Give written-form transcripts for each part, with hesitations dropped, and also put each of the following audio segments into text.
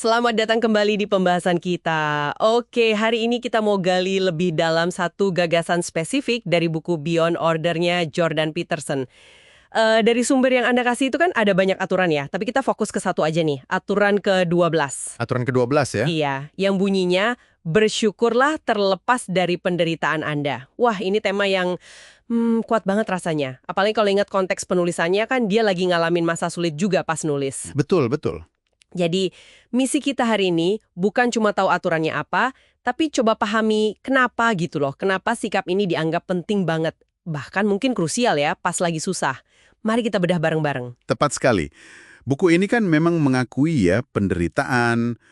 Selamat datang kembali di pembahasan kita. Oke, hari ini kita mau gali lebih dalam satu gagasan spesifik dari buku Beyond Order-nya Jordan Peterson. Dari sumber yang Anda kasih itu kan ada banyak aturan ya, tapi kita fokus ke satu aja nih, aturan ke-12. Aturan ke-12 ya? Iya, yang bunyinya, bersyukurlah terlepas dari penderitaan Anda. Wah, ini tema yang kuat banget rasanya. Apalagi kalau ingat konteks penulisannya kan dia lagi ngalamin masa sulit juga pas nulis. Betul, betul. Jadi, misi kita hari ini bukan cuma tahu aturannya apa, tapi coba pahami kenapa gitu loh. Kenapa sikap ini dianggap penting banget. Bahkan mungkin krusial ya pas lagi susah. Mari kita bedah bareng-bareng. Tepat sekali. Buku ini kan memang mengakui ya penderitaan,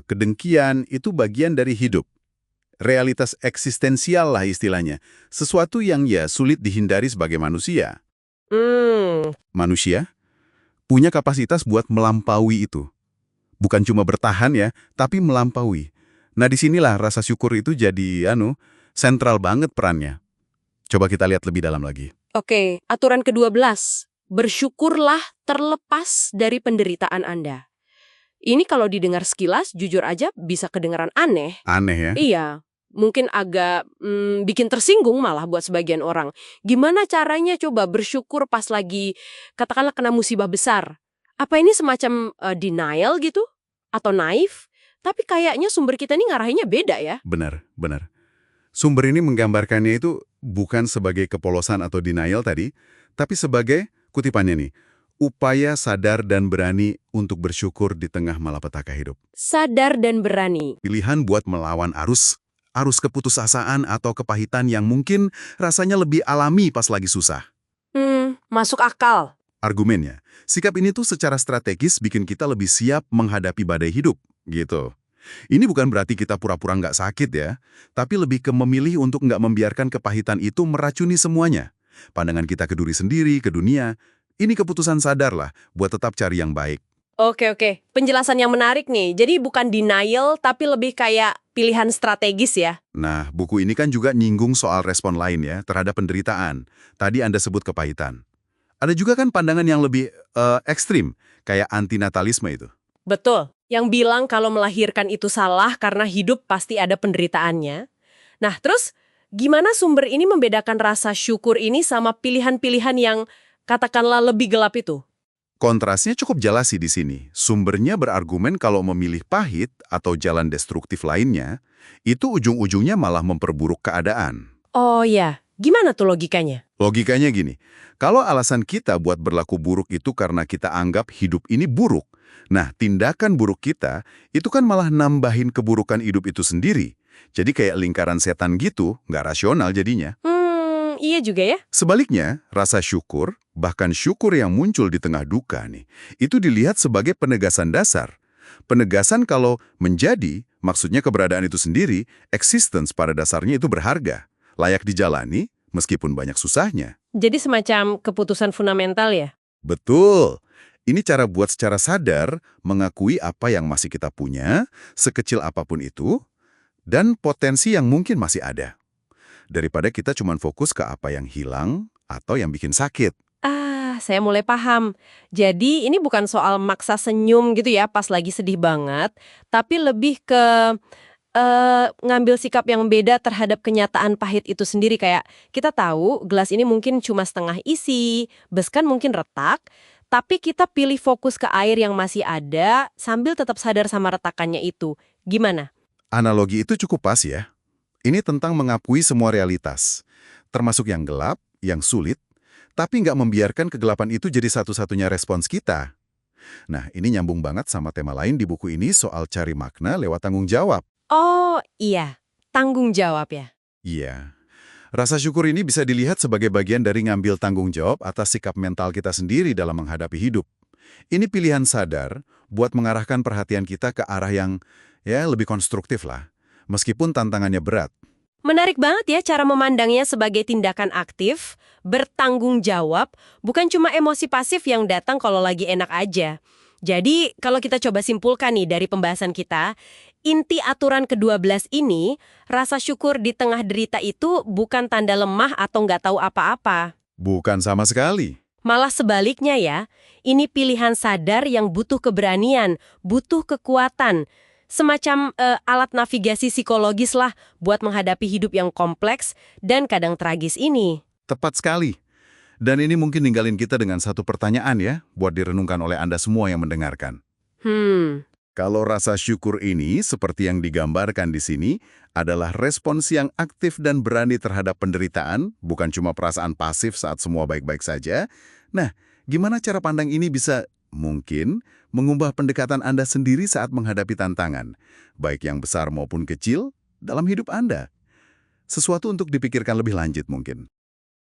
kedengkian itu bagian dari hidup. Realitas eksistensial lah istilahnya. Sesuatu yang ya sulit dihindari sebagai manusia. Manusia punya kapasitas buat melampaui itu. Bukan cuma bertahan ya, tapi melampaui. Nah disinilah rasa syukur itu jadi sentral banget perannya. Coba kita lihat lebih dalam lagi. Oke, aturan ke-12. Bersyukurlah terlepas dari penderitaan Anda. Ini kalau didengar sekilas, jujur aja bisa kedengaran aneh. Aneh ya? Iya, mungkin agak bikin tersinggung malah buat sebagian orang. Gimana caranya coba bersyukur pas lagi, katakanlah kena musibah besar? Apa ini semacam denial gitu? Atau naif? Tapi kayaknya sumber kita ini ngarahinnya beda ya. Benar, benar. Sumber ini menggambarkannya itu bukan sebagai kepolosan atau denial tadi, tapi sebagai, kutipannya nih, upaya sadar dan berani untuk bersyukur di tengah malapetaka hidup. Sadar dan berani. Pilihan buat melawan arus keputusasaan atau kepahitan yang mungkin rasanya lebih alami pas lagi susah. Masuk akal. Argumennya, sikap ini tuh secara strategis bikin kita lebih siap menghadapi badai hidup, gitu. Ini bukan berarti kita pura-pura nggak sakit ya, tapi lebih ke memilih untuk nggak membiarkan kepahitan itu meracuni semuanya. Pandangan kita ke diri sendiri, ke dunia, ini keputusan sadar lah buat tetap cari yang baik. Oke. Penjelasan yang menarik nih. Jadi bukan denial, tapi lebih kayak pilihan strategis ya. Nah, buku ini kan juga nyinggung soal respon lain ya, terhadap penderitaan. Tadi Anda sebut kepahitan. Ada juga kan pandangan yang lebih ekstrim, kayak antinatalisme itu. Betul. Yang bilang kalau melahirkan itu salah karena hidup pasti ada penderitaannya. Nah, terus gimana sumber ini membedakan rasa syukur ini sama pilihan-pilihan yang katakanlah lebih gelap itu? Kontrasnya cukup jelas sih di sini. Sumbernya berargumen kalau memilih pahit atau jalan destruktif lainnya, itu ujung-ujungnya malah memperburuk keadaan. Oh ya, gimana tuh logikanya? Logikanya gini, kalau alasan kita buat berlaku buruk itu karena kita anggap hidup ini buruk, nah tindakan buruk kita itu kan malah nambahin keburukan hidup itu sendiri. Jadi kayak lingkaran setan gitu, nggak rasional jadinya. Iya juga ya. Sebaliknya, rasa syukur, bahkan syukur yang muncul di tengah duka nih, itu dilihat sebagai penegasan dasar. Penegasan kalau menjadi, maksudnya keberadaan itu sendiri, existence pada dasarnya itu berharga, layak dijalani, meskipun banyak susahnya. Jadi semacam keputusan fundamental ya? Betul. Ini cara buat secara sadar mengakui apa yang masih kita punya, sekecil apapun itu, dan potensi yang mungkin masih ada. Daripada kita cuma fokus ke apa yang hilang atau yang bikin sakit. Saya mulai paham. Jadi ini bukan soal maksa senyum gitu ya pas lagi sedih banget, tapi lebih ke ngambil sikap yang beda terhadap kenyataan pahit itu sendiri. Kayak kita tahu gelas ini mungkin cuma setengah isi, bes kan mungkin retak, tapi kita pilih fokus ke air yang masih ada sambil tetap sadar sama retakannya itu. Gimana? Analogi itu cukup pas ya. Ini tentang mengakui semua realitas, termasuk yang gelap, yang sulit, tapi nggak membiarkan kegelapan itu jadi satu-satunya respons kita. Nah, ini nyambung banget sama tema lain di buku ini soal cari makna lewat tanggung jawab. Oh iya, tanggung jawab ya. Iya. Rasa syukur ini bisa dilihat sebagai bagian dari ngambil tanggung jawab atas sikap mental kita sendiri dalam menghadapi hidup. Ini pilihan sadar buat mengarahkan perhatian kita ke arah yang lebih konstruktif lah, meskipun tantangannya berat. Menarik banget ya cara memandangnya sebagai tindakan aktif, bertanggung jawab, bukan cuma emosi pasif yang datang kalau lagi enak aja. Jadi, kalau kita coba simpulkan nih dari pembahasan kita, inti aturan ke-12 ini, rasa syukur di tengah derita itu bukan tanda lemah atau nggak tahu apa-apa. Bukan sama sekali. Malah sebaliknya ya, ini pilihan sadar yang butuh keberanian, butuh kekuatan. Semacam alat navigasi psikologis lah buat menghadapi hidup yang kompleks dan kadang tragis ini. Tepat sekali. Dan ini mungkin ninggalin kita dengan satu pertanyaan ya, buat direnungkan oleh Anda semua yang mendengarkan. Kalau rasa syukur ini, seperti yang digambarkan di sini, adalah respons yang aktif dan berani terhadap penderitaan, bukan cuma perasaan pasif saat semua baik-baik saja. Nah, gimana cara pandang ini bisa, mungkin, mengubah pendekatan Anda sendiri saat menghadapi tantangan, baik yang besar maupun kecil, dalam hidup Anda? Sesuatu untuk dipikirkan lebih lanjut mungkin.